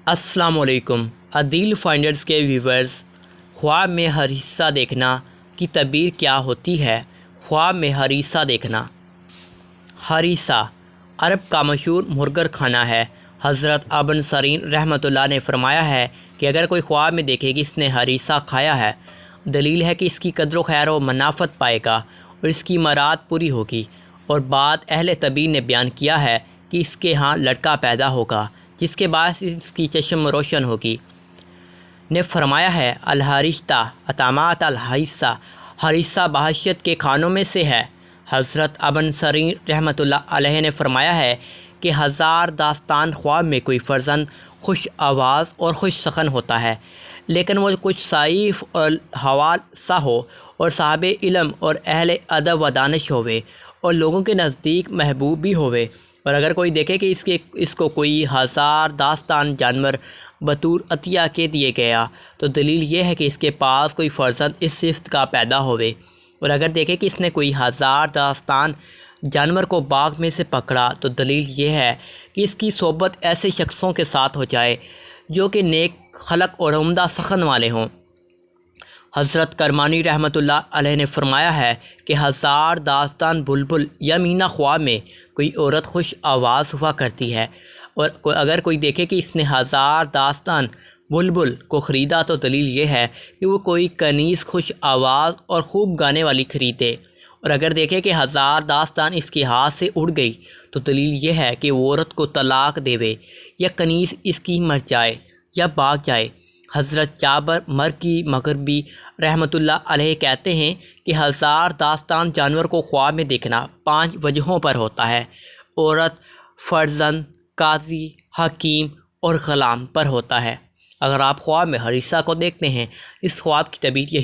السلام علیکم عدیل فائنڈرز کے ویورز، خواب میں ہریسہ دیکھنا کی تعبیر کیا ہوتی ہے؟ خواب میں ہریسہ دیکھنا۔ ہریسہ عرب کا مشہور مرغر کھانا ہے۔ حضرت ابن سیرین رحمۃ اللہ نے فرمایا ہے کہ اگر کوئی خواب میں دیکھے کہ اس نے ہریسہ کھایا ہے، دلیل ہے کہ اس کی قدر و خیر و منافعت پائے گا اور اس کی مراد پوری ہوگی۔ اور بعد اہل طبی نے بیان کیا ہے کہ اس کے ہاں لڑکا پیدا ہوگا جس کے باعث اس کی چشم روشن ہوگی۔ نے فرمایا ہے الحریشتہ اطعامات الحریسہ، ہریسہ بہشت کے کھانوں میں سے ہے۔ حضرت ابن سیرین رحمۃ اللہ علیہ نے فرمایا ہے کہ ہزار داستان خواب میں کوئی فرزند خوش آواز اور خوش سخن ہوتا ہے، لیکن وہ کچھ ضعیف اور حوال سا ہو اور صاحب علم اور اہل ادب و دانش ہوئے اور لوگوں کے نزدیک محبوب بھی ہوئے۔ اور اگر کوئی دیکھے کہ اس کو کوئی ہزار داستان جانور بطور عطیہ کے دیے گیا، تو دلیل یہ ہے کہ اس کے پاس کوئی فرزند اس صفت کا پیدا ہوئے۔ اور اگر دیکھے کہ اس نے کوئی ہزار داستان جانور کو باغ میں سے پکڑا، تو دلیل یہ ہے کہ اس کی صحبت ایسے شخصوں کے ساتھ ہو جائے جو کہ نیک خلق اور عمدہ سخن والے ہوں۔ حضرت کرمانی رحمۃ اللہ علیہ نے فرمایا ہے کہ ہزار داستان بلبل یا مینا خواب میں کوئی عورت خوش آواز ہوا کرتی ہے، اور اگر کوئی دیکھے کہ اس نے ہزار داستان بلبل کو خریدا، تو دلیل یہ ہے کہ وہ کوئی کنیز خوش آواز اور خوب گانے والی خریدے۔ اور اگر دیکھے کہ ہزار داستان اس کے ہاتھ سے اڑ گئی، تو دلیل یہ ہے کہ وہ عورت کو طلاق دیوے یا کنیز اس کی مر جائے یا بھاگ جائے۔ حضرت جابر مرکی مغربی رحمۃ اللہ علیہ کہتے ہیں کہ ہزار داستان جانور کو خواب میں دیکھنا 5 وجہوں پر ہوتا ہے۔ عورت، فرزند، قاضی، حکیم اور غلام پر ہوتا ہے۔ اگر آپ خواب میں ہریسہ کو دیکھتے ہیں، اس خواب کی تعبیر یہی